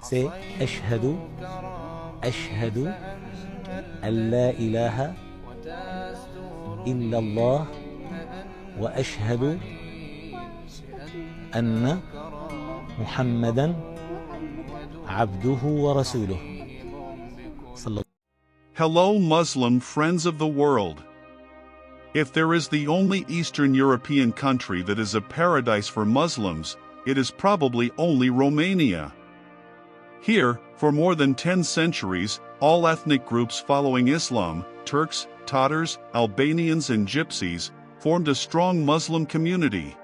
Say أشهد أن لا إله إلا الله وأشهد أن محمدا عبده ورسوله. Hello Muslim friends of the world. If there is the only Eastern European country that is a paradise for Muslims, it is probably only Romania. Here, for more than 10 centuries, all ethnic groups following Islam, Turks, Tatars, Albanians and Gypsies, formed a strong Muslim community.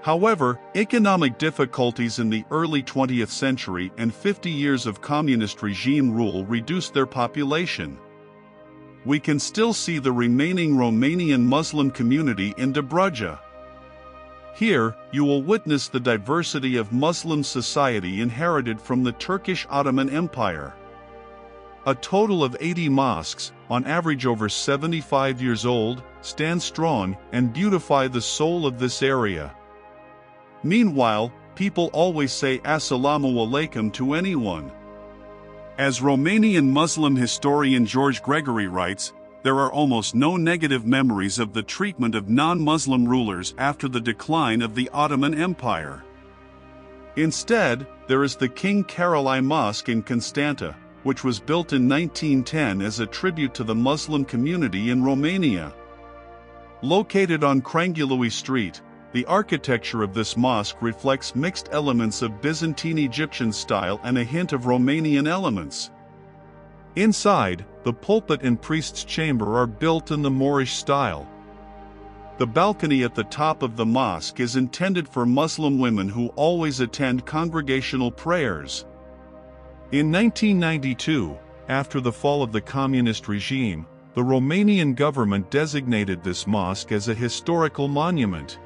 However, economic difficulties in the early 20th century and 50 years of communist regime rule reduced their population. We can still see the remaining Romanian Muslim community in Dobrudja. Here, you will witness the diversity of Muslim society inherited from the Turkish Ottoman Empire. A total of 80 mosques, on average over 75 years old, stand strong and beautify the soul of this area. Meanwhile, people always say Assalamu alaikum to anyone. As Romanian Muslim historian Georges Gregory writes, there are almost no negative memories of the treatment of non-Muslim rulers after the decline of the Ottoman Empire. Instead, there is the King Carol I Mosque in Constanta, which was built in 1910 as a tribute to the Muslim community in Romania. Located on Crangului Street, the architecture of this mosque reflects mixed elements of Byzantine-Egyptian style and a hint of Romanian elements. Inside, the pulpit and priest's chamber are built in the Moorish style. The balcony at the top of the mosque is intended for Muslim women who always attend congregational prayers. In 1992, after the fall of the communist regime, the Romanian government designated this mosque as a historical monument.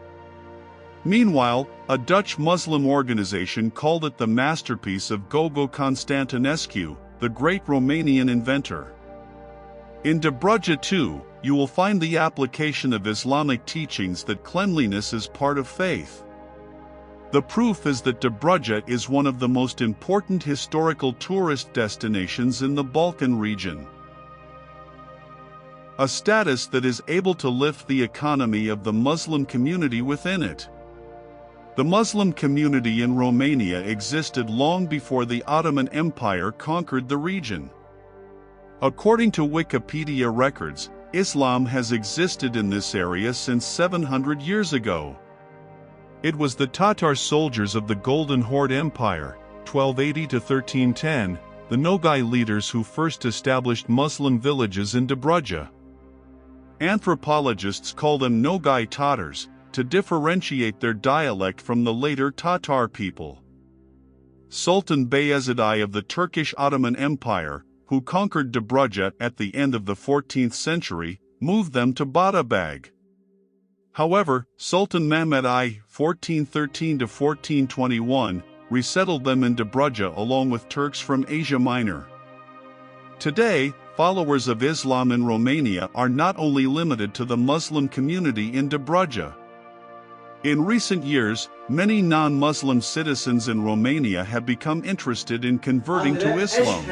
Meanwhile, a Dutch Muslim organization called it the masterpiece of Gogo Constantinescu, the great Romanian inventor. In Dobrudja too, you will find the application of Islamic teachings that cleanliness is part of faith. The proof is that Dobrudja is one of the most important historical tourist destinations in the Balkan region. A status that is able to lift the economy of the Muslim community within it. The Muslim community in Romania existed long before the Ottoman Empire conquered the region. According to Wikipedia records, Islam has existed in this area since 700 years ago. It was the Tatar soldiers of the Golden Horde Empire, 1280 to 1310, the Nogai leaders who first established Muslim villages in Dobrudja. Anthropologists call them Nogai Tatars, to differentiate their dialect from the later Tatar people. Sultan Bayezid I of the Turkish Ottoman Empire, who conquered Dobrudja at the end of the 14th century, moved them to Batabag. However, Sultan Mehmed I, 1413 to 1421, resettled them in Dobrudja along with Turks from Asia Minor. Today, followers of Islam in Romania are not only limited to the Muslim community in Dobrudja. In recent years, many non-Muslim citizens in Romania have become interested in converting to Islam.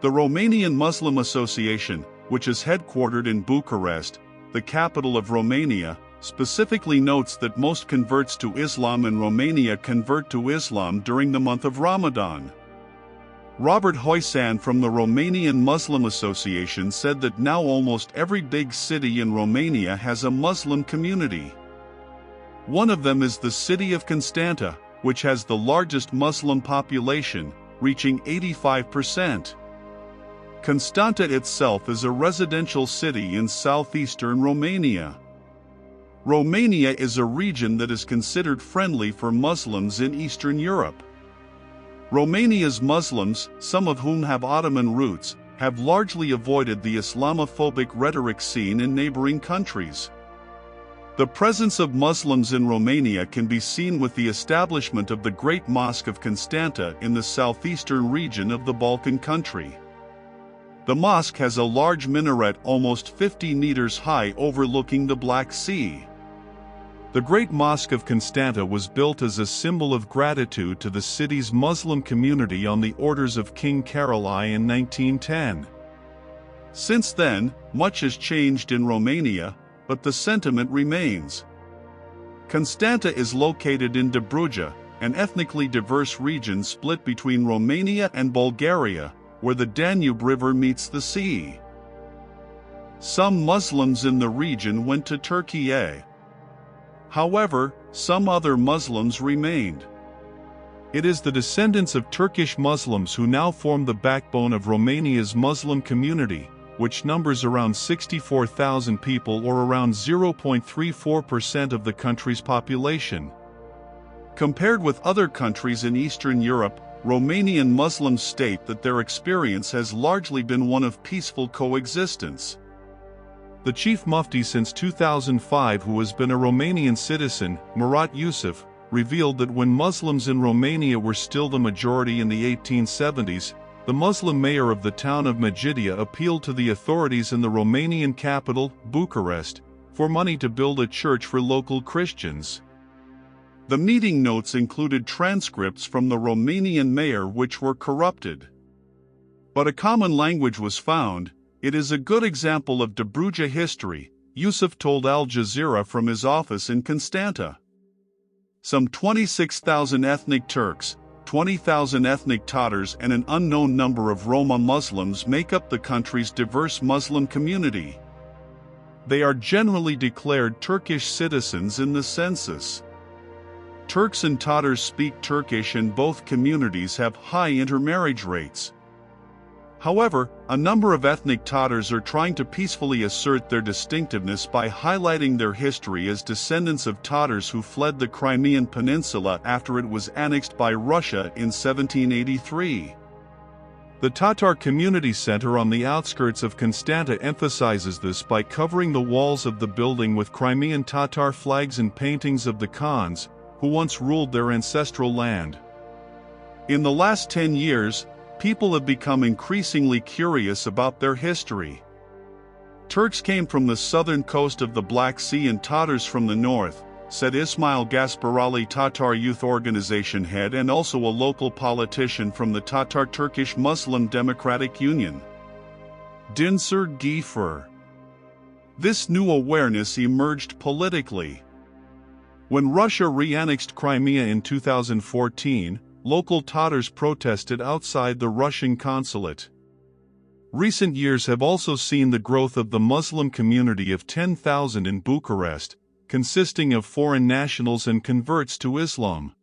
The Romanian Muslim Association, which is headquartered in Bucharest, the capital of Romania, specifically notes that most converts to Islam in Romania convert to Islam during the month of Ramadan. Robert Hoisan from the Romanian Muslim Association said that now almost every big city in Romania has a Muslim community. One of them is the city of Constanta, which has the largest Muslim population, reaching 85%. Constanta itself is a residential city in southeastern Romania. Romania is a region that is considered friendly for Muslims in Eastern Europe. Romania's Muslims, some of whom have Ottoman roots, have largely avoided the Islamophobic rhetoric seen in neighboring countries. The presence of Muslims in Romania can be seen with the establishment of the Great Mosque of Constanta in the southeastern region of the Balkan country. The mosque has a large minaret almost 50 meters high overlooking the Black Sea. The Great Mosque of Constanta was built as a symbol of gratitude to the city's Muslim community on the orders of King Carol I in 1910. Since then, much has changed in Romania, but the sentiment remains. Constanta is located in Dobrudja, an ethnically diverse region split between Romania and Bulgaria, where the Danube River meets the sea. Some Muslims in the region went to Turkey. However, some other Muslims remained. It is the descendants of Turkish Muslims who now form the backbone of Romania's Muslim community, which numbers around 64,000 people or around 0.34% of the country's population. Compared with other countries in Eastern Europe, Romanian Muslims state that their experience has largely been one of peaceful coexistence. The chief mufti since 2005, who has been a Romanian citizen, Murat Yusuf, revealed that when Muslims in Romania were still the majority in the 1870s, the Muslim mayor of the town of Medgidia appealed to the authorities in the Romanian capital, Bucharest, for money to build a church for local Christians. The meeting notes included transcripts from the Romanian mayor which were corrupted. But a common language was found. It is a good example of Dobrudja history, Yusuf told Al Jazeera from his office in Constanta. Some 26,000 ethnic Turks, 20,000 ethnic Tatars and an unknown number of Roma Muslims make up the country's diverse Muslim community. They are generally declared Turkish citizens in the census. Turks and Tatars speak Turkish and both communities have high intermarriage rates. However, a number of ethnic Tatars are trying to peacefully assert their distinctiveness by highlighting their history as descendants of Tatars who fled the Crimean Peninsula after it was annexed by Russia in 1783. The Tatar Community Center on the outskirts of Constanta emphasizes this by covering the walls of the building with Crimean Tatar flags and paintings of the Khans, who once ruled their ancestral land. In the last 10 years, people have become increasingly curious about their history. Turks came from the southern coast of the Black Sea and Tatars from the north, said Ismail Gasparali, Tatar Youth Organization head and also a local politician from the Tatar Turkish Muslim Democratic Union. Dinsur Gifur. This new awareness emerged politically. When Russia re-annexed Crimea in 2014, local Tatars protested outside the Russian consulate. Recent years have also seen the growth of the Muslim community of 10,000 in Bucharest, consisting of foreign nationals and converts to Islam.